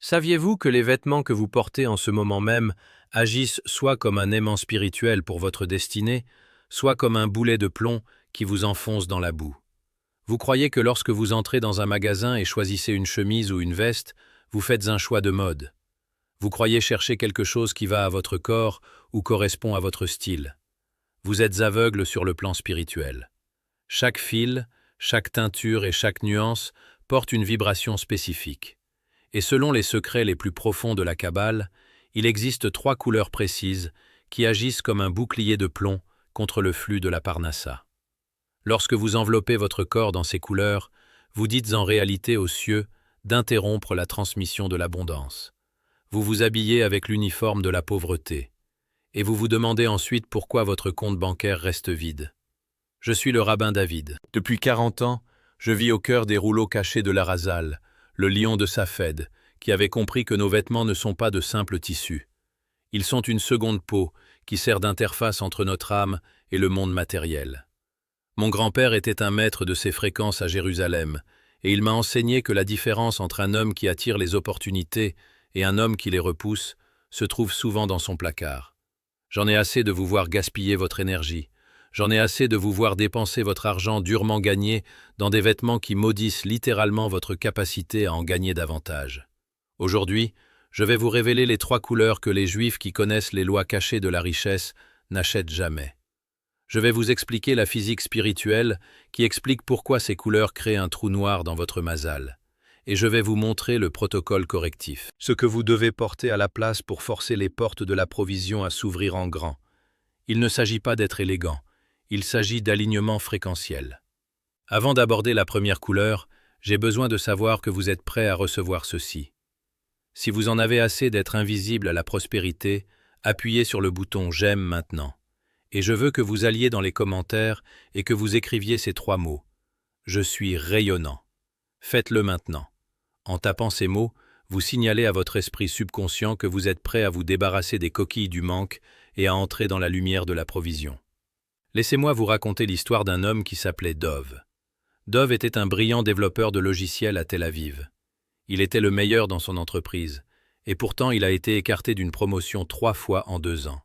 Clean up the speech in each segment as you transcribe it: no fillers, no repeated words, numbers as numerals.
Saviez-vous que les vêtements que vous portez en ce moment même agissent soit comme un aimant spirituel pour votre destinée, soit comme un boulet de plomb qui vous enfonce dans la boue? Vous croyez que lorsque vous entrez dans un magasin et choisissez une chemise ou une veste, vous faites un choix de mode. Vous croyez chercher quelque chose qui va à votre corps ou correspond à votre style. Vous êtes aveugle sur le plan spirituel. Chaque fil, chaque teinture et chaque nuance porte une vibration spécifique. Et selon les secrets les plus profonds de la Kabbale, il existe 3 couleurs précises qui agissent comme un bouclier de plomb contre le flux de la Parnassa. Lorsque vous enveloppez votre corps dans ces couleurs, vous dites en réalité aux cieux d'interrompre la transmission de l'abondance. Vous vous habillez avec l'uniforme de la pauvreté. Et vous vous demandez ensuite pourquoi votre compte bancaire reste vide. Je suis le rabbin David. Depuis 40 ans, je vis au cœur des rouleaux cachés de l'Arazal, le lion de Safed, qui avait compris que nos vêtements ne sont pas de simples tissus. Ils sont une seconde peau qui sert d'interface entre notre âme et le monde matériel. Mon grand-père était un maître de ces fréquences à Jérusalem, et il m'a enseigné que la différence entre un homme qui attire les opportunités et un homme qui les repousse se trouve souvent dans son placard. J'en ai assez de vous voir gaspiller votre énergie. J'en ai assez de vous voir dépenser votre argent durement gagné dans des vêtements qui maudissent littéralement votre capacité à en gagner davantage. Aujourd'hui, je vais vous révéler les 3 couleurs que les Juifs qui connaissent les lois cachées de la richesse n'achètent jamais. Je vais vous expliquer la physique spirituelle qui explique pourquoi ces couleurs créent un trou noir dans votre mazal. Et je vais vous montrer le protocole correctif. Ce que vous devez porter à la place pour forcer les portes de la provision à s'ouvrir en grand. Il ne s'agit pas d'être élégant. Il s'agit d'alignement fréquentiel. Avant d'aborder la première couleur, j'ai besoin de savoir que vous êtes prêt à recevoir ceci. Si vous en avez assez d'être invisible à la prospérité, appuyez sur le bouton « J'aime » maintenant. Et je veux que vous alliez dans les commentaires et que vous écriviez ces 3 mots. Je suis rayonnant. Faites-le maintenant. En tapant ces mots, vous signalez à votre esprit subconscient que vous êtes prêt à vous débarrasser des coquilles du manque et à entrer dans la lumière de la provision. Laissez-moi vous raconter l'histoire d'un homme qui s'appelait Dov. Dov était un brillant développeur de logiciels à Tel Aviv. Il était le meilleur dans son entreprise, et pourtant il a été écarté d'une promotion 3 fois en 2 ans.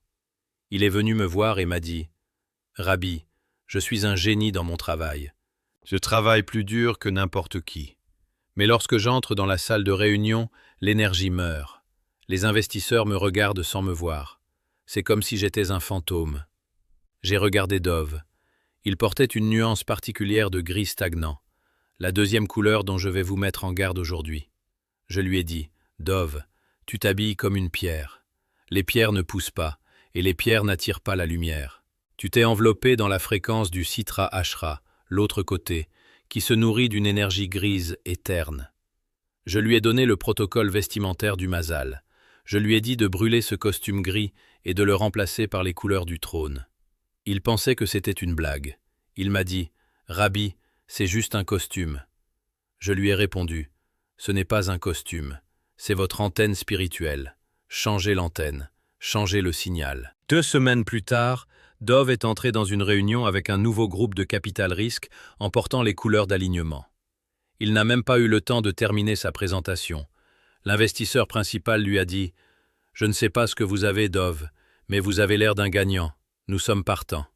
Il est venu me voir et m'a dit « Rabbi, je suis un génie dans mon travail. Je travaille plus dur que n'importe qui. Mais lorsque j'entre dans la salle de réunion, l'énergie meurt. Les investisseurs me regardent sans me voir. C'est comme si j'étais un fantôme. » J'ai regardé Dov. Il portait une nuance particulière de gris stagnant, la 2e couleur dont je vais vous mettre en garde aujourd'hui. Je lui ai dit « Dov, tu t'habilles comme une pierre. Les pierres ne poussent pas, et les pierres n'attirent pas la lumière. Tu t'es enveloppé dans la fréquence du Sitra Ashra, l'autre côté, qui se nourrit d'une énergie grise et terne. » Je lui ai donné le protocole vestimentaire du Mazal. Je lui ai dit de brûler ce costume gris et de le remplacer par les couleurs du trône. Il pensait que c'était une blague. Il m'a dit « Rabbi, c'est juste un costume. » Je lui ai répondu « Ce n'est pas un costume, c'est votre antenne spirituelle. Changez l'antenne, changez le signal. » 2 semaines plus tard, Dov est entré dans une réunion avec un nouveau groupe de capital risque en portant les couleurs d'alignement. Il n'a même pas eu le temps de terminer sa présentation. L'investisseur principal lui a dit « Je ne sais pas ce que vous avez, Dov, mais vous avez l'air d'un gagnant. Nous sommes partants. »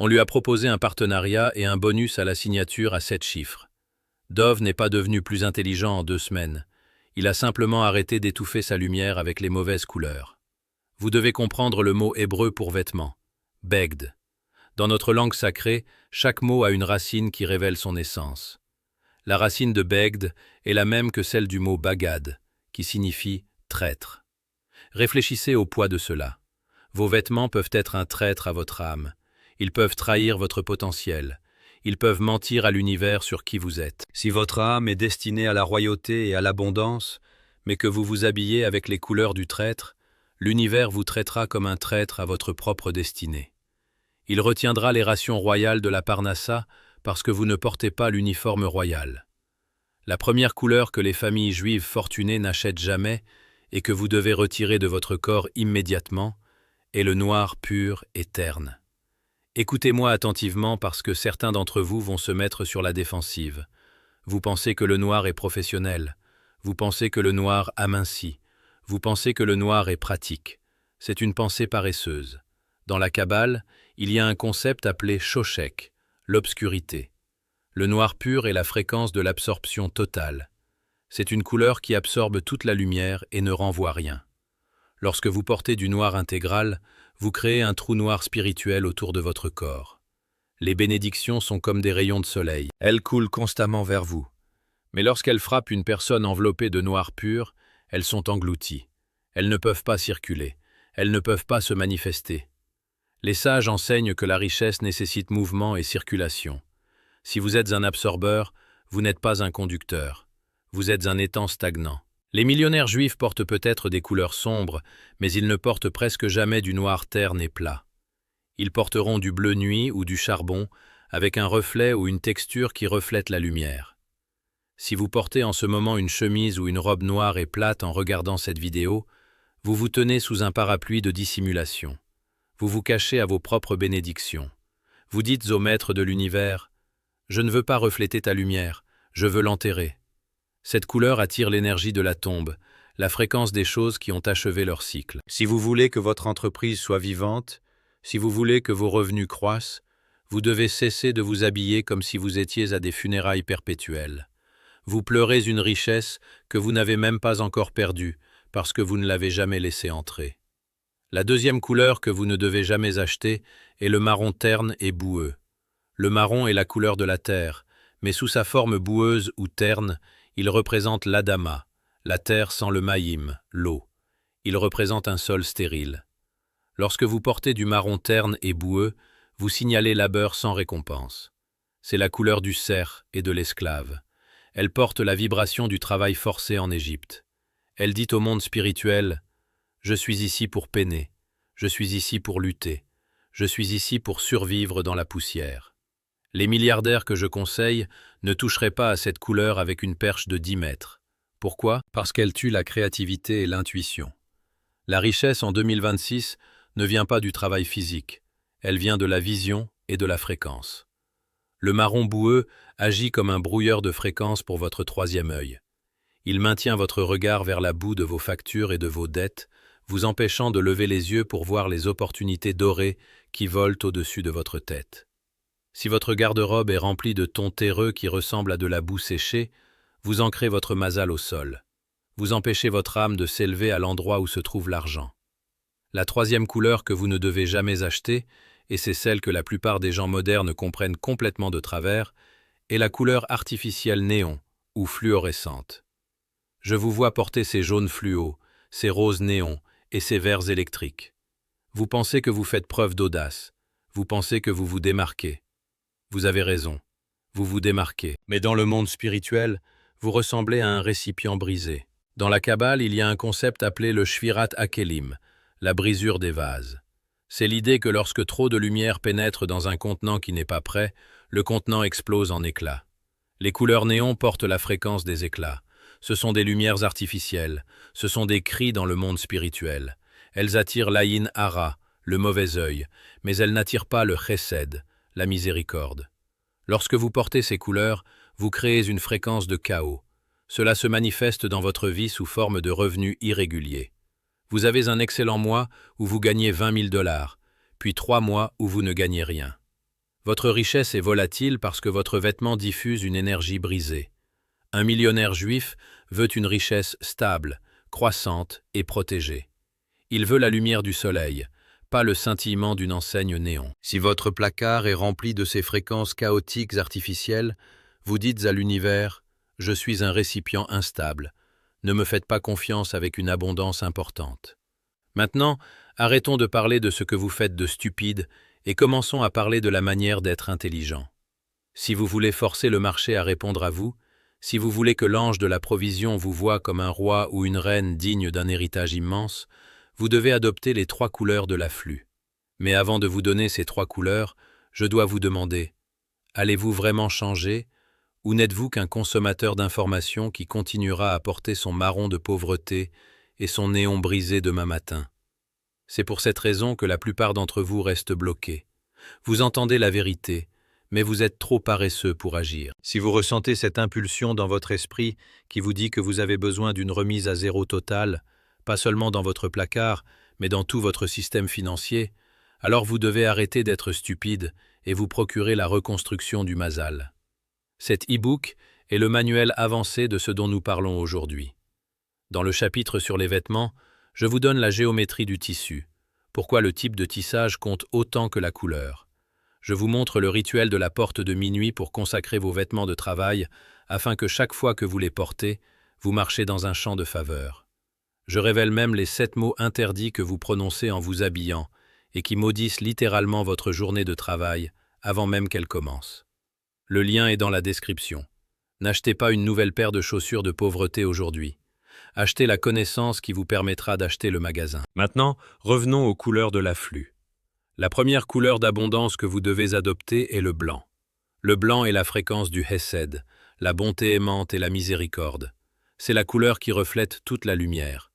On lui a proposé un partenariat et un bonus à la signature à 7 chiffres. Dov n'est pas devenu plus intelligent en 2 semaines. Il a simplement arrêté d'étouffer sa lumière avec les mauvaises couleurs. Vous devez comprendre le mot hébreu pour vêtement. Begd. Dans notre langue sacrée, chaque mot a une racine qui révèle son essence. La racine de Begd est la même que celle du mot bagad, qui signifie traître. Réfléchissez au poids de cela. Vos vêtements peuvent être un traître à votre âme. Ils peuvent trahir votre potentiel. Ils peuvent mentir à l'univers sur qui vous êtes. Si votre âme est destinée à la royauté et à l'abondance, mais que vous vous habillez avec les couleurs du traître, l'univers vous traitera comme un traître à votre propre destinée. Il retiendra les rations royales de la Parnassa parce que vous ne portez pas l'uniforme royal. La première couleur que les familles juives fortunées n'achètent jamais et que vous devez retirer de votre corps immédiatement est le noir pur et terne. Écoutez-moi attentivement parce que certains d'entre vous vont se mettre sur la défensive. Vous pensez que le noir est professionnel. Vous pensez que le noir amincit. Vous pensez que le noir est pratique. C'est une pensée paresseuse. Dans la Kabbale, il y a un concept appelé Shoshek, l'obscurité. Le noir pur est la fréquence de l'absorption totale. C'est une couleur qui absorbe toute la lumière et ne renvoie rien. Lorsque vous portez du noir intégral, vous créez un trou noir spirituel autour de votre corps. Les bénédictions sont comme des rayons de soleil. Elles coulent constamment vers vous. Mais lorsqu'elles frappent une personne enveloppée de noir pur, elles sont englouties. Elles ne peuvent pas circuler. Elles ne peuvent pas se manifester. Les sages enseignent que la richesse nécessite mouvement et circulation. Si vous êtes un absorbeur, vous n'êtes pas un conducteur. Vous êtes un étang stagnant. Les millionnaires juifs portent peut-être des couleurs sombres, mais ils ne portent presque jamais du noir terne et plat. Ils porteront du bleu nuit ou du charbon, avec un reflet ou une texture qui reflète la lumière. Si vous portez en ce moment une chemise ou une robe noire et plate en regardant cette vidéo, vous vous tenez sous un parapluie de dissimulation. Vous vous cachez à vos propres bénédictions. Vous dites au maître de l'univers, « Je ne veux pas refléter ta lumière, je veux l'enterrer. » Cette couleur attire l'énergie de la tombe, la fréquence des choses qui ont achevé leur cycle. Si vous voulez que votre entreprise soit vivante, si vous voulez que vos revenus croissent, vous devez cesser de vous habiller comme si vous étiez à des funérailles perpétuelles. Vous pleurez une richesse que vous n'avez même pas encore perdue parce que vous ne l'avez jamais laissée entrer. La deuxième couleur que vous ne devez jamais acheter est le marron terne et boueux. Le marron est la couleur de la terre, mais sous sa forme boueuse ou terne, il représente l'Adama, la terre sans le maïm, l'eau. Il représente un sol stérile. Lorsque vous portez du marron terne et boueux, vous signalez labeur sans récompense. C'est la couleur du cerf et de l'esclave. Elle porte la vibration du travail forcé en Égypte. Elle dit au monde spirituel, « Je suis ici pour peiner, je suis ici pour lutter, je suis ici pour survivre dans la poussière. » Les milliardaires que je conseille ne toucheraient pas à cette couleur avec une perche de 10 mètres. Pourquoi? Parce qu'elle tue la créativité et l'intuition. La richesse en 2026 ne vient pas du travail physique, elle vient de la vision et de la fréquence. Le marron boueux agit comme un brouilleur de fréquence pour votre troisième œil. Il maintient votre regard vers la boue de vos factures et de vos dettes, vous empêchant de lever les yeux pour voir les opportunités dorées qui volent au-dessus de votre tête. Si votre garde-robe est remplie de tons terreux qui ressemblent à de la boue séchée, vous ancrez votre mazal au sol. Vous empêchez votre âme de s'élever à l'endroit où se trouve l'argent. La troisième couleur que vous ne devez jamais acheter, et c'est celle que la plupart des gens modernes comprennent complètement de travers, est la couleur artificielle néon ou fluorescente. Je vous vois porter ces jaunes fluo, ces roses néons et ces verts électriques. Vous pensez que vous faites preuve d'audace. Vous pensez que vous vous démarquez. Vous avez raison. Vous vous démarquez. Mais dans le monde spirituel, vous ressemblez à un récipient brisé. Dans la Kabbale, il y a un concept appelé le Shvirat Hakelim, la brisure des vases. C'est l'idée que lorsque trop de lumière pénètre dans un contenant qui n'est pas prêt, le contenant explose en éclats. Les couleurs néons portent la fréquence des éclats. Ce sont des lumières artificielles, ce sont des cris dans le monde spirituel. Elles attirent l'Aïn Hara, le mauvais œil, mais elles n'attirent pas le Chesed, la miséricorde. Lorsque vous portez ces couleurs, vous créez une fréquence de chaos. Cela se manifeste dans votre vie sous forme de revenus irréguliers. Vous avez un excellent mois où vous gagnez 20 000 $, puis 3 mois où vous ne gagnez rien. Votre richesse est volatile parce que votre vêtement diffuse une énergie brisée. Un millionnaire juif veut une richesse stable, croissante et protégée. Il veut la lumière du soleil, pas le scintillement d'une enseigne néon. Si votre placard est rempli de ces fréquences chaotiques artificielles, vous dites à l'univers « Je suis un récipient instable. Ne me faites pas confiance avec une abondance importante. » Maintenant, arrêtons de parler de ce que vous faites de stupide et commençons à parler de la manière d'être intelligent. Si vous voulez forcer le marché à répondre à vous, si vous voulez que l'ange de la provision vous voie comme un roi ou une reine digne d'un héritage immense, vous devez adopter les 3 couleurs de l'afflux. Mais avant de vous donner ces 3 couleurs, je dois vous demander, allez-vous vraiment changer ou n'êtes-vous qu'un consommateur d'informations qui continuera à porter son marron de pauvreté et son néon brisé demain matin? C'est pour cette raison que la plupart d'entre vous restent bloqués. Vous entendez la vérité, mais vous êtes trop paresseux pour agir. Si vous ressentez cette impulsion dans votre esprit qui vous dit que vous avez besoin d'une remise à zéro totale, pas seulement dans votre placard, mais dans tout votre système financier, alors vous devez arrêter d'être stupide et vous procurer la reconstruction du Mazal. Cet e-book est le manuel avancé de ce dont nous parlons aujourd'hui. Dans le chapitre sur les vêtements, je vous donne la géométrie du tissu, pourquoi le type de tissage compte autant que la couleur. Je vous montre le rituel de la porte de minuit pour consacrer vos vêtements de travail, afin que chaque fois que vous les portez, vous marchez dans un champ de faveur. Je révèle même les 7 mots interdits que vous prononcez en vous habillant, et qui maudissent littéralement votre journée de travail avant même qu'elle commence. Le lien est dans la description. N'achetez pas une nouvelle paire de chaussures de pauvreté aujourd'hui. Achetez la connaissance qui vous permettra d'acheter le magasin. Maintenant, revenons aux couleurs de l'afflux. La première couleur d'abondance que vous devez adopter est le blanc. Le blanc est la fréquence du Hesed, la bonté aimante et la miséricorde. C'est la couleur qui reflète toute la lumière.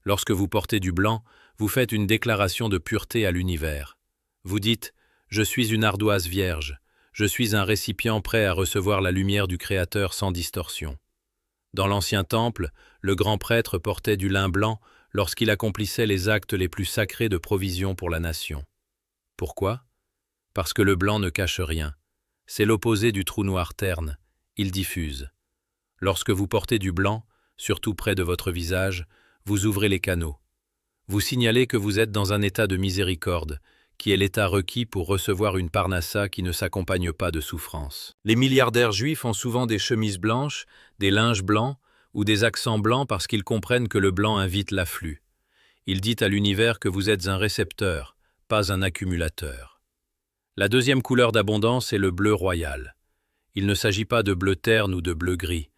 Lorsque vous portez du blanc, vous faites une déclaration de pureté à l'univers. Vous dites « Je suis une ardoise vierge, je suis un récipient prêt à recevoir la lumière du Créateur sans distorsion. » Dans l'ancien temple, le grand prêtre portait du lin blanc lorsqu'il accomplissait les actes les plus sacrés de provision pour la nation. Pourquoi? Parce que le blanc ne cache rien. C'est l'opposé du trou noir terne, il diffuse. Lorsque vous portez du blanc, surtout près de votre visage, vous ouvrez les canaux. Vous signalez que vous êtes dans un état de miséricorde, qui est l'état requis pour recevoir une parnassa qui ne s'accompagne pas de souffrance. Les milliardaires juifs ont souvent des chemises blanches, des linges blancs ou des accents blancs parce qu'ils comprennent que le blanc invite l'afflux. Il dit à l'univers que vous êtes un récepteur, pas un accumulateur. La deuxième couleur d'abondance est le bleu royal. Il ne s'agit pas de bleu terne ou de bleu gris.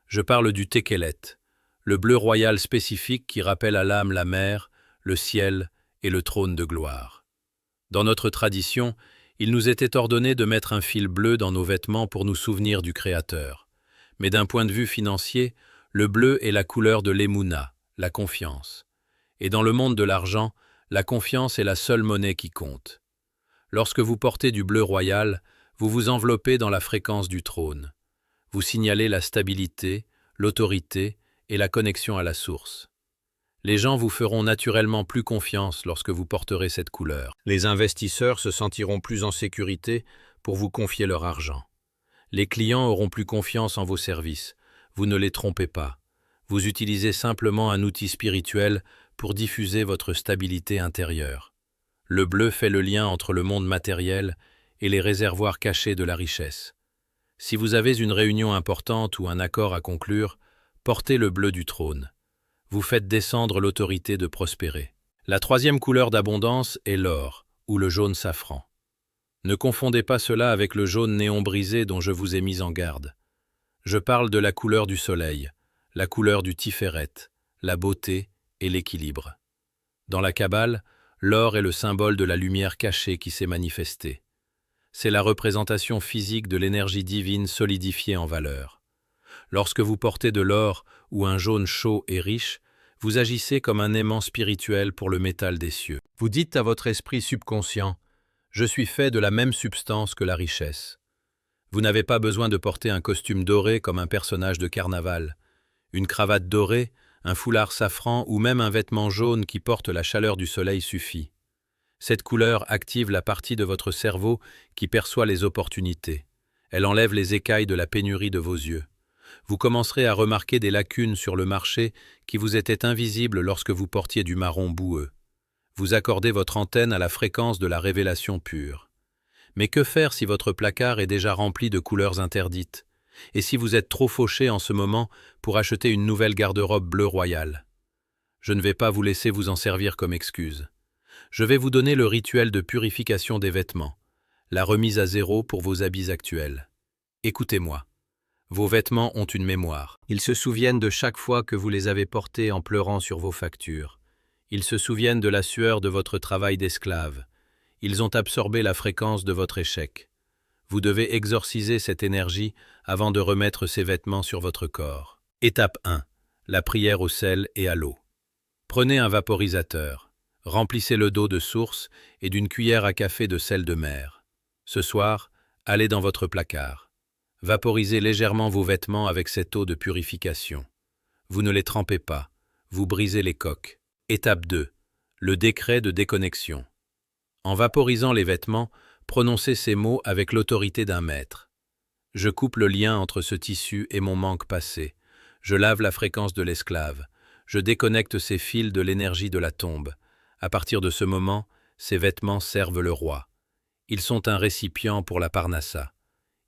Je parle du Tekelet, le bleu royal spécifique qui rappelle à l'âme la mer, le ciel et le trône de gloire. Dans notre tradition, il nous était ordonné de mettre un fil bleu dans nos vêtements pour nous souvenir du Créateur. Mais d'un point de vue financier, le bleu est la couleur de l'Emouna, la confiance. Et dans le monde de l'argent, la confiance est la seule monnaie qui compte. Lorsque vous portez du bleu royal, vous vous enveloppez dans la fréquence du trône. Vous signalez la stabilité, l'autorité et la connexion à la source. Les gens vous feront naturellement plus confiance lorsque vous porterez cette couleur. Les investisseurs se sentiront plus en sécurité pour vous confier leur argent. Les clients auront plus confiance en vos services. Vous ne les trompez pas. Vous utilisez simplement un outil spirituel pour diffuser votre stabilité intérieure. Le bleu fait le lien entre le monde matériel et les réservoirs cachés de la richesse. Si vous avez une réunion importante ou un accord à conclure, portez le bleu du trône. Vous faites descendre l'autorité de prospérer. La troisième couleur d'abondance est l'or, ou le jaune safran. Ne confondez pas cela avec le jaune néon brisé dont je vous ai mis en garde. Je parle de la couleur du soleil, la couleur du Tiferet, la beauté et l'équilibre. Dans la Kabbale, l'or est le symbole de la lumière cachée qui s'est manifestée. C'est la représentation physique de l'énergie divine solidifiée en valeur. Lorsque vous portez de l'or ou un jaune chaud et riche, vous agissez comme un aimant spirituel pour le métal des cieux. Vous dites à votre esprit subconscient « Je suis fait de la même substance que la richesse ». Vous n'avez pas besoin de porter un costume doré comme un personnage de carnaval. Une cravate dorée, un foulard safran ou même un vêtement jaune qui porte la chaleur du soleil suffit. Cette couleur active la partie de votre cerveau qui perçoit les opportunités. Elle enlève les écailles de la pénurie de vos yeux. Vous commencerez à remarquer des lacunes sur le marché qui vous étaient invisibles lorsque vous portiez du marron boueux. Vous accordez votre antenne à la fréquence de la révélation pure. Mais que faire si votre placard est déjà rempli de couleurs interdites? Et si vous êtes trop fauché en ce moment pour acheter une nouvelle garde-robe bleu royal? Je ne vais pas vous laisser vous en servir comme excuse. Je vais vous donner le rituel de purification des vêtements, la remise à zéro pour vos habits actuels. Écoutez-moi. Vos vêtements ont une mémoire. Ils se souviennent de chaque fois que vous les avez portés en pleurant sur vos factures. Ils se souviennent de la sueur de votre travail d'esclave. Ils ont absorbé la fréquence de votre échec. Vous devez exorciser cette énergie avant de remettre ces vêtements sur votre corps. Étape 1. La prière au sel et à l'eau. Prenez un vaporisateur. Remplissez le dos de source et d'une cuillère à café de sel de mer. Ce soir, Allez dans votre placard. Vaporisez légèrement vos vêtements avec cette eau de purification. Vous ne les trempez pas, vous brisez les coques. Étape 2. Le décret de déconnexion. En vaporisant les vêtements, prononcez ces mots avec l'autorité d'un maître. Je coupe le lien entre ce tissu et mon manque passé. Je lave la fréquence de l'esclave. Je déconnecte ces fils de l'énergie de la tombe. À partir de ce moment, ces vêtements servent le roi. Ils sont un récipient pour la Parnassa.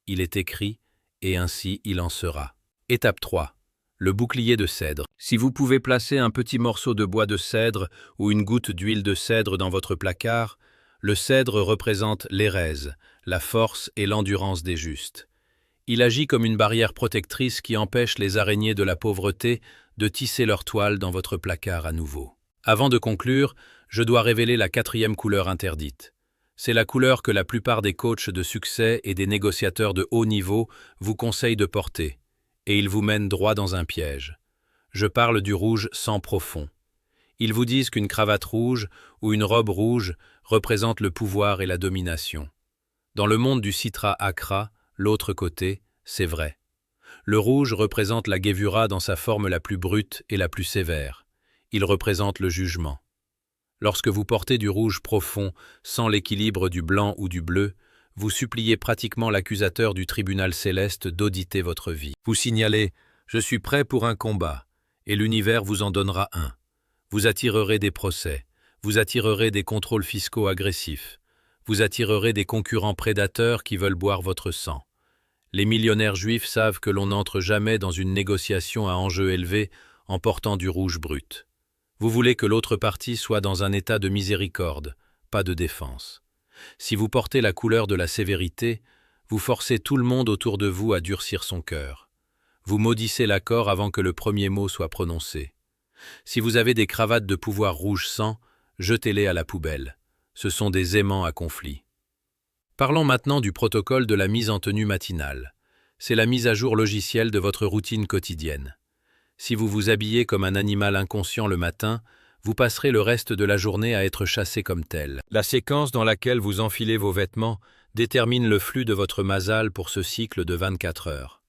Il est écrit, et ainsi il en sera. Étape 3. Le bouclier de cèdre. Si vous pouvez placer un petit morceau de bois de cèdre ou une goutte d'huile de cèdre dans votre placard, le cèdre représente l'hérèse, la force et l'endurance des justes. Il agit comme une barrière protectrice qui empêche les araignées de la pauvreté de tisser leur toile dans votre placard à nouveau. Avant de conclure, je dois révéler la 4e couleur interdite. C'est la couleur que la plupart des coachs de succès et des négociateurs de haut niveau vous conseillent de porter, et ils vous mènent droit dans un piège. Je parle du rouge sang profond. Ils vous disent qu'une cravate rouge ou une robe rouge représente le pouvoir et la domination. Dans le monde du Citra Akra, l'autre côté, c'est vrai. Le rouge représente la Gevura dans sa forme la plus brute et la plus sévère. Il représente le jugement. Lorsque vous portez du rouge profond, sans l'équilibre du blanc ou du bleu, vous suppliez pratiquement l'accusateur du tribunal céleste d'auditer votre vie. Vous signalez « Je suis prêt pour un combat » et l'univers vous en donnera un. Vous attirerez des procès, vous attirerez des contrôles fiscaux agressifs, vous attirerez des concurrents prédateurs qui veulent boire votre sang. Les millionnaires juifs savent que l'on n'entre jamais dans une négociation à enjeu élevé en portant du rouge brut. Vous voulez que l'autre partie soit dans un état de miséricorde, pas de défense. Si vous portez la couleur de la sévérité, vous forcez tout le monde autour de vous à durcir son cœur. Vous maudissez l'accord avant que le premier mot soit prononcé. Si vous avez des cravates de pouvoir rouge sang, jetez-les à la poubelle. Ce sont des aimants à conflit. Parlons maintenant du protocole de la mise en tenue matinale. C'est la mise à jour logicielle de votre routine quotidienne. Si vous vous habillez comme un animal inconscient le matin, vous passerez le reste de la journée à être chassé comme tel. La séquence dans laquelle vous enfilez vos vêtements détermine le flux de votre mazal pour ce cycle de 24 heures.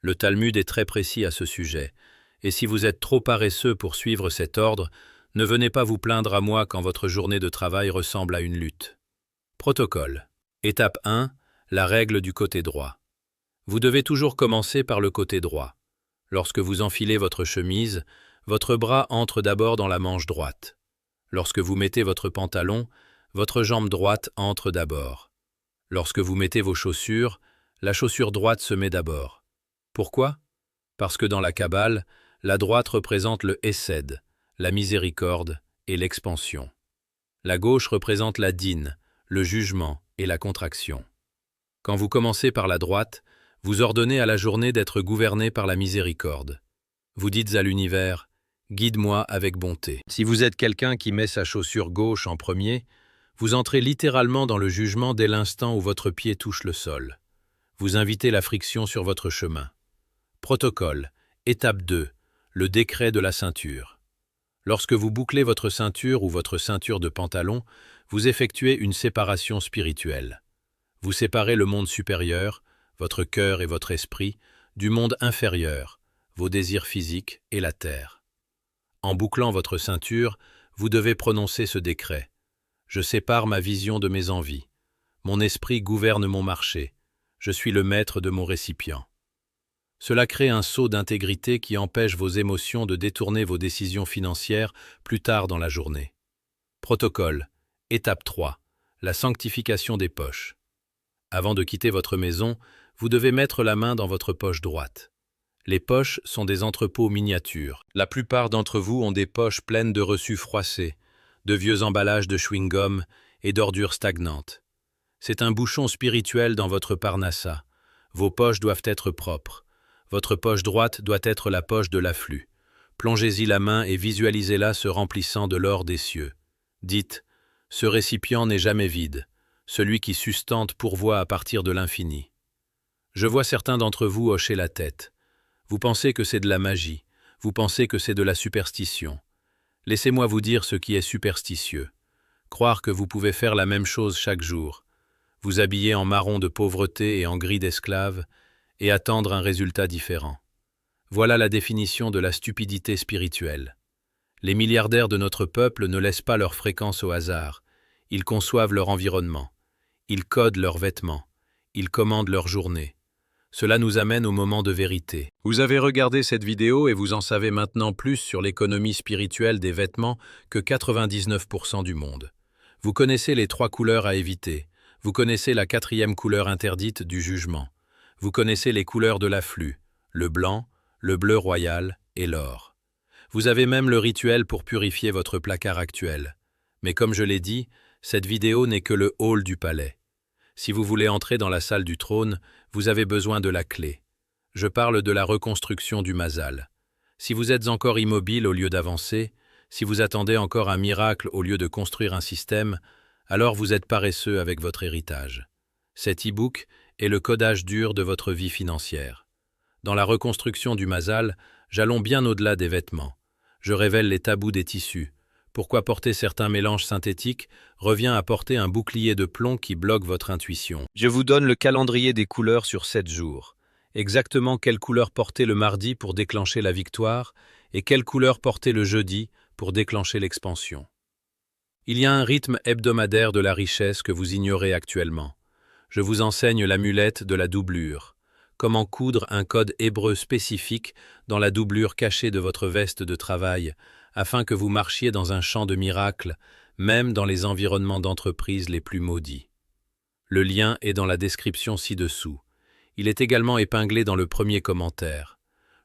Le Talmud est très précis à ce sujet, et si vous êtes trop paresseux pour suivre cet ordre, ne venez pas vous plaindre à moi quand votre journée de travail ressemble à une lutte. Protocole. Étape 1. La règle du côté droit. Vous devez toujours commencer par le côté droit. Lorsque vous enfilez votre chemise, votre bras entre d'abord dans la manche droite. Lorsque vous mettez votre pantalon, votre jambe droite entre d'abord. Lorsque vous mettez vos chaussures, la chaussure droite se met d'abord. Pourquoi? Parce que dans la Kabbale, la droite représente le Hesed, la miséricorde et l'expansion. La gauche représente la Din, le jugement et la contraction. Quand vous commencez par la droite, vous ordonnez à la journée d'être gouvernée par la miséricorde. Vous dites à l'univers « Guide-moi avec bonté ». Si vous êtes quelqu'un qui met sa chaussure gauche en premier, vous entrez littéralement dans le jugement dès l'instant où votre pied touche le sol. Vous invitez la friction sur votre chemin. Protocole. Étape 2. Le décret de la ceinture. Lorsque vous bouclez votre ceinture ou votre ceinture de pantalon, vous effectuez une séparation spirituelle. Vous séparez le monde supérieur, votre cœur et votre esprit, du monde inférieur, vos désirs physiques et la terre. En bouclant votre ceinture, vous devez prononcer ce décret. Je sépare ma vision de mes envies. Mon esprit gouverne mon marché. Je suis le maître de mon récipient. Cela crée un sceau d'intégrité qui empêche vos émotions de détourner vos décisions financières plus tard dans la journée. Protocole. Étape 3. La sanctification des poches. Avant de quitter votre maison, vous devez mettre la main dans votre poche droite. Les poches sont des entrepôts miniatures. La plupart d'entre vous ont des poches pleines de reçus froissés, de vieux emballages de chewing-gum et d'ordures stagnantes. C'est un bouchon spirituel dans votre parnassa. Vos poches doivent être propres. Votre poche droite doit être la poche de l'afflux. Plongez-y la main et visualisez-la se remplissant de l'or des cieux. Dites, ce récipient n'est jamais vide. Celui qui sustente pourvoit à partir de l'infini. Je vois certains d'entre vous hocher la tête. Vous pensez que c'est de la magie, vous pensez que c'est de la superstition. Laissez-moi vous dire ce qui est superstitieux. Croire que vous pouvez faire la même chose chaque jour. vous habiller en marron de pauvreté et en gris d'esclave, et attendre un résultat différent. Voilà la définition de la stupidité spirituelle. Les milliardaires de notre peuple ne laissent pas leur fréquence au hasard. Ils conçoivent leur environnement. Ils codent leurs vêtements. Ils commandent leur journée. Cela nous amène au moment de vérité. Vous avez regardé cette vidéo et vous en savez maintenant plus sur l'économie spirituelle des vêtements que 99% du monde. Vous connaissez les 3 couleurs à éviter. Vous connaissez la 4e couleur interdite du jugement. Vous connaissez les couleurs de l'afflux, le blanc, le bleu royal et l'or. Vous avez même le rituel pour purifier votre placard actuel. Mais comme je l'ai dit, cette vidéo n'est que le hall du palais. Si vous voulez entrer dans la salle du trône, vous avez besoin de la clé. Je parle de la reconstruction du Mazal. Si vous êtes encore immobile au lieu d'avancer, si vous attendez encore un miracle au lieu de construire un système, alors vous êtes paresseux avec votre héritage. Cet e-book est le codage dur de votre vie financière. Dans la reconstruction du Mazal, j'allons bien au-delà des vêtements. Je révèle les tabous des tissus. Pourquoi porter certains mélanges synthétiques revient à porter un bouclier de plomb qui bloque votre intuition. Je vous donne le calendrier des couleurs sur 7 jours. Exactement quelle couleur porter le mardi pour déclencher la victoire et quelle couleur porter le jeudi pour déclencher l'expansion. Il y a un rythme hebdomadaire de la richesse que vous ignorez actuellement. Je vous enseigne l'amulette de la doublure. Comment coudre un code hébreu spécifique dans la doublure cachée de votre veste de travail, afin que vous marchiez dans un champ de miracles, même dans les environnements d'entreprise les plus maudits. Le lien est dans la description ci-dessous. Il est également épinglé dans le premier commentaire.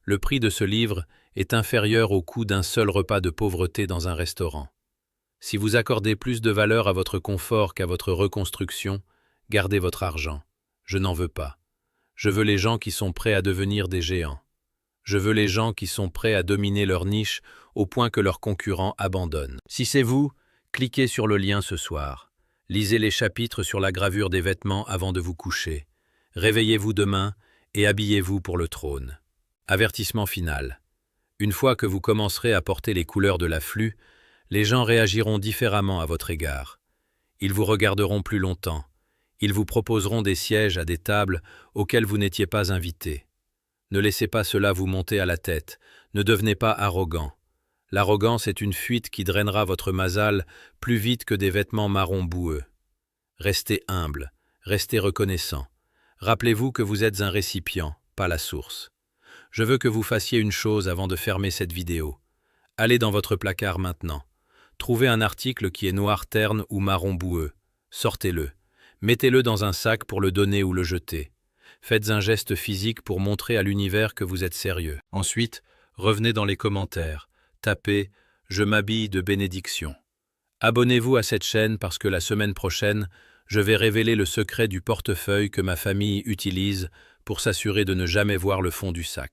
Le prix de ce livre est inférieur au coût d'un seul repas de pauvreté dans un restaurant. Si vous accordez plus de valeur à votre confort qu'à votre reconstruction, gardez votre argent. Je n'en veux pas. Je veux les gens qui sont prêts à devenir des géants. Je veux les gens qui sont prêts à dominer leur niche au point que leurs concurrents abandonnent. Si c'est vous, cliquez sur le lien ce soir. Lisez les chapitres sur la gravure des vêtements avant de vous coucher. Réveillez-vous demain et habillez-vous pour le trône. Avertissement final. Une fois que vous commencerez à porter les couleurs de l'afflux, les gens réagiront différemment à votre égard. Ils vous regarderont plus longtemps. Ils vous proposeront des sièges à des tables auxquelles vous n'étiez pas invité. Ne laissez pas cela vous monter à la tête. Ne devenez pas arrogant. L'arrogance est une fuite qui drainera votre mazal plus vite que des vêtements marron boueux. Restez humble, restez reconnaissant. Rappelez-vous que vous êtes un récipient, pas la source. Je veux que vous fassiez une chose avant de fermer cette vidéo. Allez dans votre placard maintenant. Trouvez un article qui est noir terne ou marron boueux. Sortez-le. Mettez-le dans un sac pour le donner ou le jeter. Faites un geste physique pour montrer à l'univers que vous êtes sérieux. Ensuite, revenez dans les commentaires. Tapez « Je m'habille de bénédiction ». Abonnez-vous à cette chaîne parce que la semaine prochaine, je vais révéler le secret du portefeuille que ma famille utilise pour s'assurer de ne jamais voir le fond du sac.